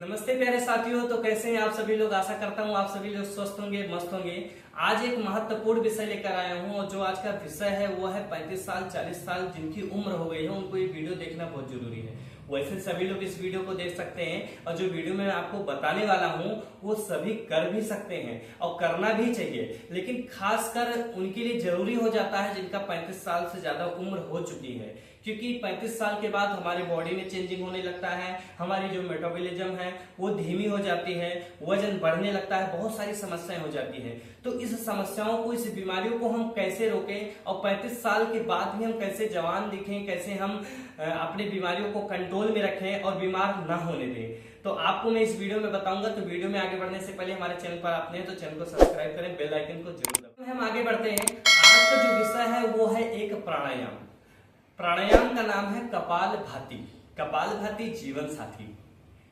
नमस्ते प्यारे साथियों। तो कैसे हैं आप सभी लोग। आशा करता हूँ आप सभी लोग स्वस्थ होंगे, मस्त होंगे। आज एक महत्वपूर्ण विषय लेकर आया हूँ और जो आज का विषय है वो है 35 साल 40 साल जिनकी उम्र हो गई है उनको ये वीडियो देखना बहुत जरूरी है। वैसे सभी लोग इस वीडियो को देख सकते हैं और जो वीडियो में आपको बताने वाला हूँ वो सभी कर भी सकते हैं और करना भी चाहिए, लेकिन खासकर उनके लिए जरूरी हो जाता है जिनका 35 साल से ज्यादा उम्र हो चुकी है, क्योंकि 35 साल के बाद हमारे बॉडी में चेंजिंग होने लगता है, हमारी जो मेटाबॉलिज्म है वो धीमी हो जाती है, वजन बढ़ने लगता है, बहुत सारी समस्याएं हो जाती हैं। तो इस समस्याओं को, इस बीमारियों को हम कैसे रोकें और 35 साल के बाद भी हम कैसे जवान दिखें, कैसे हम अपनी बीमारियों को कंट्रोल में रखें और बीमार ना होने दें, तो आपको मैं इस वीडियो में बताऊंगा। तो वीडियो में आगे बढ़ने से पहले हमारे चैनल पर आपने तो चैनल को सब्सक्राइब करें, बेल आइकन को जरूर दबाएं। हम आगे बढ़ते हैं। आज का जो विषय है वो है एक प्राणायाम। प्राणायाम का नाम है कपालभाति। कपालभाति जीवन साथी।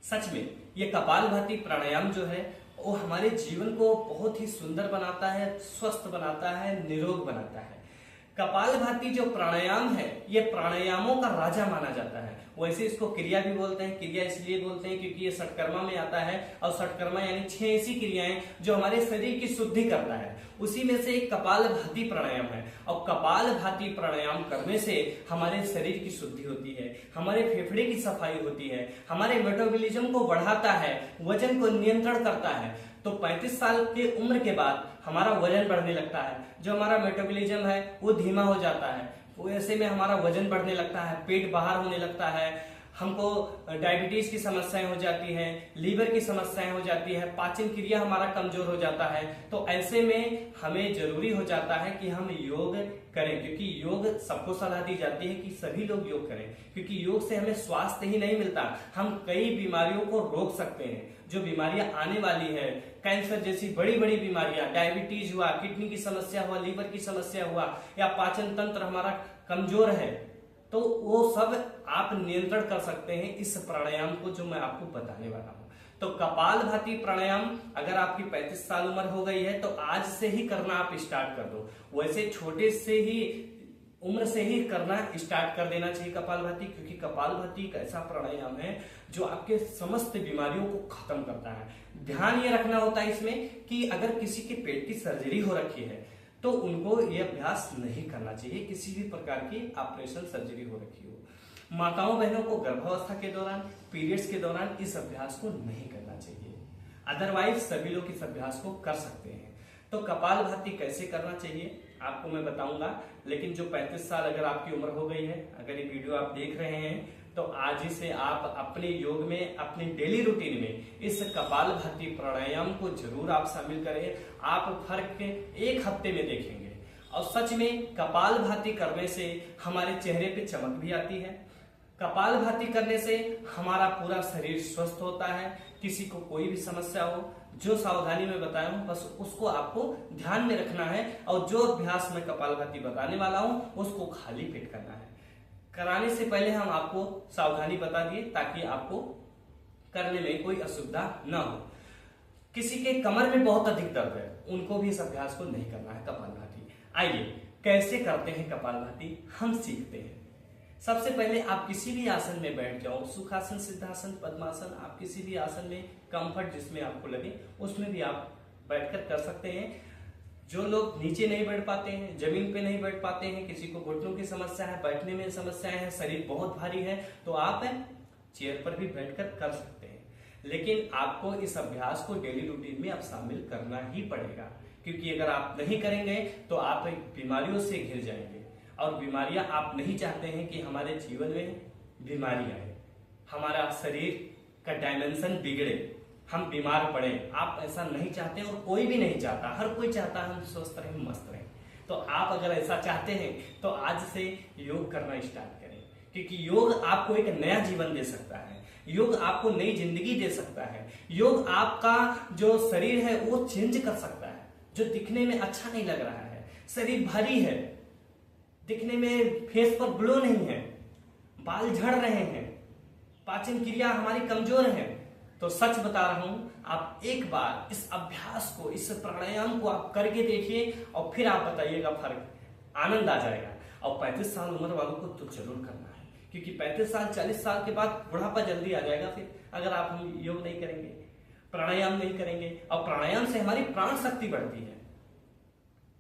सच में ये कपालभाति प्राणायाम जो है वो हमारे जीवन को बहुत ही सुंदर बनाता है, स्वस्थ बनाता है, निरोग बनाता है। कपालभाति जो प्राणायाम है ये प्राणायामों का राजा माना जाता है। वैसे इसको क्रिया भी बोलते हैं। क्रिया इसलिए बोलते हैं क्योंकि ये षटकर्मा में आता है और षटकर्मा यानी 6 ऐसी क्रियाएं जो हमारे शरीर की शुद्धि करता है, उसी में से एक कपालभाति प्राणायाम है। और कपालभाति प्राणायाम करने से हमारे शरीर की शुद्धि होती है, हमारे फेफड़े की सफाई होती है, हमारे मेटाबॉलिज्म को बढ़ाता है, वजन को नियंत्रण करता है। तो 35 साल की उम्र के बाद हमारा वजन बढ़ने लगता है, जो हमारा मेटाबॉलिज्म है वो धीमा हो जाता है, वो ऐसे में हमारा वजन बढ़ने लगता है, पेट बाहर होने लगता है, हमको डायबिटीज की समस्याएं हो जाती हैं, लीवर की समस्याएं हो जाती है, पाचन क्रिया हमारा कमजोर हो जाता है। तो ऐसे में हमें जरूरी हो जाता है कि हम योग करें, क्योंकि योग सबको सलाह दी जाती है कि सभी लोग योग करें, क्योंकि योग से हमें स्वास्थ्य ही नहीं मिलता, हम कई बीमारियों को रोक सकते हैं। जो बीमारियां आने वाली है, कैंसर जैसी बड़ी बड़ी बीमारियां, डायबिटीज हुआ, किडनी की समस्या हुआ, लीवर की समस्या हुआ, या पाचन तंत्र हमारा कमजोर है, तो वो सब आप नियंत्रण कर सकते हैं इस प्राणायाम को जो मैं आपको बताने वाला हूं। तो कपालभाति प्राणायाम अगर आपकी 35 साल उम्र हो गई है तो आज से ही करना आप स्टार्ट कर दो। वैसे छोटे से ही उम्र से ही करना स्टार्ट कर देना चाहिए कपालभाति, क्योंकि कपालभाति एक ऐसा प्राणायाम है जो आपके समस्त बीमारियों को खत्म करता है। ध्यान ये रखना होता है इसमें कि अगर किसी के पेट की सर्जरी हो रखी है तो उनको ये अभ्यास नहीं करना चाहिए, किसी भी प्रकार की ऑपरेशन सर्जरी हो रखी हो। माताओं बहनों को गर्भावस्था के दौरान, पीरियड्स के दौरान इस अभ्यास को नहीं करना चाहिए। अदरवाइज सभी लोग इस अभ्यास को कर सकते हैं। तो कपालभाति कैसे करना चाहिए आपको मैं बताऊंगा, लेकिन जो 35 साल अगर आपकी उम्र हो गई है, अगर ये वीडियो आप देख रहे हैं तो आज ही से आप अपने योग में, अपनी डेली रूटीन में इस कपालभाति प्राणायाम को जरूर आप शामिल करें। आप फर्क 1 हफ्ते में देखेंगे। और सच में कपालभाति करने से हमारे चेहरे पे चमक भी आती है। कपालभाति करने से हमारा पूरा शरीर स्वस्थ होता है। किसी को कोई भी समस्या हो, जो सावधानी में बताया हूं बस उसको आपको ध्यान में रखना है, और जो अभ्यास मैं कपालभाति बताने वाला हूं उसको खाली पेट करना है। कराने से पहले हम आपको सावधानी बता दिए ताकि आपको करने में कोई असुविधा न हो। किसी के कमर में बहुत अधिक दर्द है, उनको भी इस अभ्यास को नहीं करना है कपालभाति। आइए कैसे करते हैं कपालभाति हम सीखते हैं। सबसे पहले आप किसी भी आसन में बैठ जाओ, सुखासन, सिद्धासन, पद्मासन, आप किसी भी आसन में कंफर्ट जिसमें आपको लगे उसमें भी आप बैठकर कर सकते हैं। जो लोग नीचे नहीं बैठ पाते हैं, जमीन पे नहीं बैठ पाते हैं, किसी को घुटनों की समस्या है, बैठने में समस्याएं हैं, शरीर बहुत भारी है, तो आप चेयर पर भी बैठकर कर सकते हैं। लेकिन आपको इस अभ्यास को डेली रूटीन में आप शामिल करना ही पड़ेगा, क्योंकि अगर आप नहीं करेंगे तो आप बीमारियों से घिर जाएंगे, और बीमारियां आप नहीं चाहते हैं कि हमारे जीवन में बीमारी आए, हमारा शरीर का डायमेंशन बिगड़े, हम बीमार पड़े। आप ऐसा नहीं चाहते और कोई भी नहीं चाहता। हर कोई चाहता है हम स्वस्थ रहें, मस्त रहें। तो आप अगर ऐसा चाहते हैं तो आज से योग करना स्टार्ट करें, क्योंकि योग आपको एक नया जीवन दे सकता है, योग आपको नई जिंदगी दे सकता है, योग आपका जो शरीर है वो चेंज कर सकता है। जो दिखने में अच्छा नहीं लग रहा है, शरीर भारी है, दिखने में फेस पर ग्लो नहीं है, बाल झड़ रहे हैं, पाचन क्रिया हमारी कमजोर है, तो सच बता रहा हूं, आप एक बार इस अभ्यास को, इस प्राणायाम को आप करके देखिए और फिर आप बताइएगा, फर्क आनंद आ जाएगा। और 35 साल उम्र वालों को तो जरूर करना है, क्योंकि 35 साल 40 साल के बाद बुढ़ापा जल्दी आ जाएगा। फिर अगर हम योग नहीं करेंगे, प्राणायाम नहीं करेंगे। और प्राणायाम से हमारी प्राण शक्ति बढ़ती है,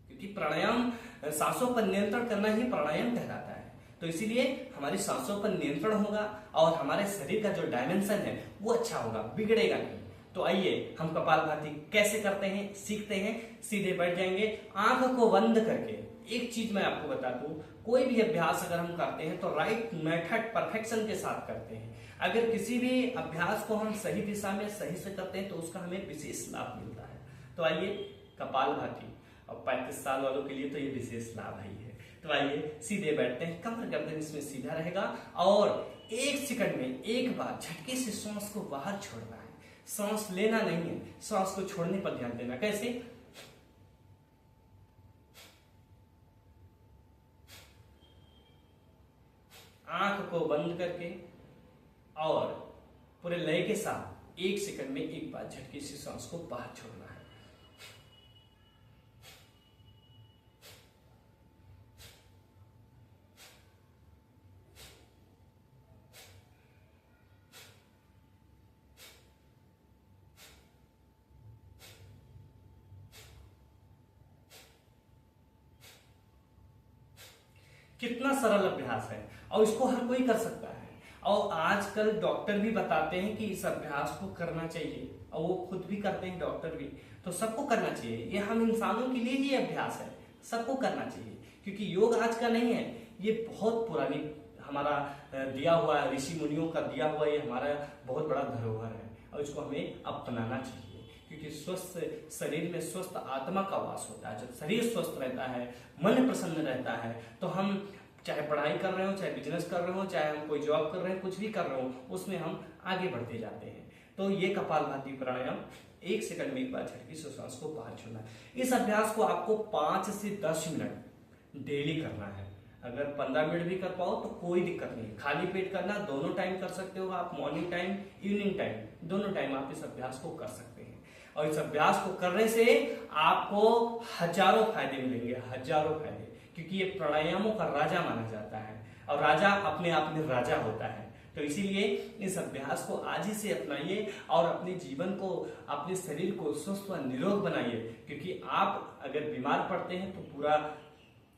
क्योंकि प्राणायाम, सांसों पर नियंत्रण करना ही प्राणायाम कहलाता है। तो इसीलिए हमारी सांसों पर नियंत्रण होगा और हमारे शरीर का जो डायमेंशन है वो अच्छा होगा, बिगड़ेगा नहीं। तो आइए हम कपालभाति कैसे करते हैं सीखते हैं। सीधे बैठ जाएंगे आंख को बंद करके। एक चीज मैं आपको बता दूं, कोई भी अभ्यास अगर हम करते हैं तो राइट मेथड परफेक्शन के साथ करते हैं। अगर किसी भी अभ्यास को हम सही दिशा में सही से करते हैं तो उसका हमें विशेष लाभ मिलता है। तो आइए कपालभाति, और 35 साल वालों के लिए तो ये विशेष लाभ ही है। तो आइए सीधे बैठते हैं, कमर गर्दन इसमें सीधा रहेगा और 1 सेकंड में एक बार झटके से सांस को बाहर छोड़ना है। सांस लेना नहीं है, सांस को छोड़ने पर ध्यान देना। कैसे? आंख को बंद करके और पूरे लय के साथ 1 सेकंड में एक बार झटके से सांस को बाहर छोड़ना है। कितना सरल अभ्यास है और इसको हर कोई कर सकता है। और आजकल डॉक्टर भी बताते हैं कि इस अभ्यास को करना चाहिए, और वो खुद भी करते हैं डॉक्टर भी। तो सबको करना चाहिए, ये हम इंसानों के लिए ही अभ्यास है, सबको करना चाहिए। क्योंकि योग आज का नहीं है, ये बहुत पुरानी हमारा दिया हुआ है, ऋषि मुनियों का दिया हुआ ये हमारा बहुत बड़ा धरोहर है और इसको हमें अपनाना चाहिए। क्योंकि स्वस्थ शरीर में स्वस्थ आत्मा का वास होता है। जब शरीर स्वस्थ रहता है, मन प्रसन्न रहता है, तो हम चाहे पढ़ाई कर रहे हो, चाहे बिजनेस कर रहे हो, चाहे हम कोई जॉब कर रहे हैं, कुछ भी कर रहे हो, उसमें हम आगे बढ़ते जाते हैं। तो ये कपालभाति प्राणायाम 1 सेकंड में एक बार झटके से सांस को बाहर छोड़ना। इस अभ्यास को आपको 5 से 10 मिनट डेली करना है। अगर 15 मिनट भी कर पाओ तो कोई दिक्कत नहीं, खाली पेट करना। दोनों टाइम कर सकते हो आप, मॉर्निंग टाइम, इवनिंग टाइम, दोनों टाइम आप इस अभ्यास को कर सकते हैं। और इस अभ्यास को करने से आपको हजारों फायदे मिलेंगे, हजारों फायदे। क्योंकि ये प्राणायामों का राजा माना जाता है और राजा अपने आप में राजा होता है। तो इसीलिए इस अभ्यास को आज ही से अपनाइए और अपने जीवन को, अपने शरीर को स्वस्थ व निरोग बनाइए। क्योंकि आप अगर बीमार पड़ते हैं तो पूरा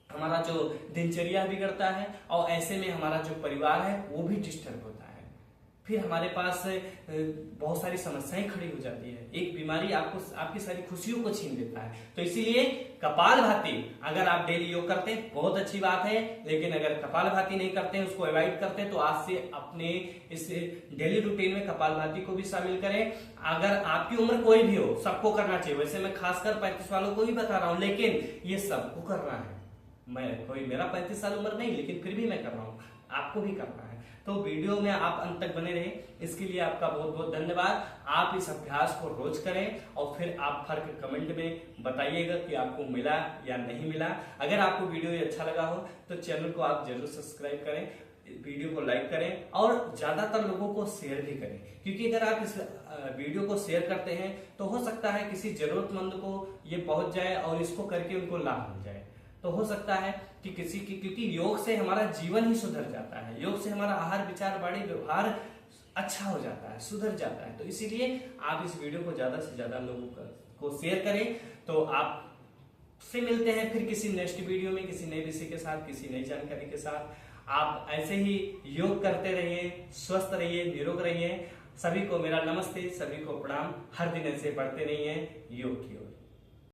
हमारा जो दिनचर्या बिगड़ता है और ऐसे में हमारा जो परिवार है वो भी डिस्टर्ब होता है। फिर हमारे पास बहुत सारी समस्याएं खड़ी हो जाती है। एक बीमारी आपको आपकी सारी खुशियों को छीन लेता है। तो इसीलिए कपालभाति अगर आप डेली योग करते हैं बहुत अच्छी बात है, लेकिन अगर कपालभाति नहीं करते हैं, उसको अवॉइड करते हैं, तो आज से अपने इस डेली रूटीन में कपालभाति को भी शामिल करें। अगर आपकी उम्र कोई भी हो, सबको करना चाहिए। वैसे मैं खासकर 35 वालों को ही बता रहा हूं, लेकिन ये सबको करना है। मेरा 35 साल उम्र नहीं, लेकिन फिर भी मैं कर रहा हूँ, आपको भी करना है। तो वीडियो में आप अंत तक बने रहे, इसके लिए आपका बहुत बहुत धन्यवाद। आप इस अभ्यास को रोज करें और फिर आप फर्क कमेंट में बताइएगा कि आपको मिला या नहीं मिला। अगर आपको वीडियो ये अच्छा लगा हो तो चैनल को आप जरूर सब्सक्राइब करें, वीडियो को लाइक करें और ज्यादातर लोगों को शेयर भी करें। क्योंकि अगर आप इस वीडियो को शेयर करते हैं तो हो सकता है किसी जरूरतमंद को ये पहुंच जाए और इसको करके उनको लाभ मिल जाए। तो हो सकता है कि किसी की, क्योंकि योग से हमारा जीवन ही सुधर जाता है, योग से हमारा आहार विचार वाणी व्यवहार अच्छा हो जाता है, सुधर जाता है। तो इसीलिए आप इस वीडियो को ज्यादा से ज्यादा लोगों को शेयर करें। तो आप से मिलते हैं फिर किसी नेक्स्ट वीडियो में, किसी नए विषय के साथ, किसी नई जानकारी के साथ। आप ऐसे ही योग करते रहिए, स्वस्थ रहिए, निरोग रहिए। सभी को मेरा नमस्ते, सभी को प्रणाम। हर दिन ऐसे बढ़ते रहिए योग की ओर।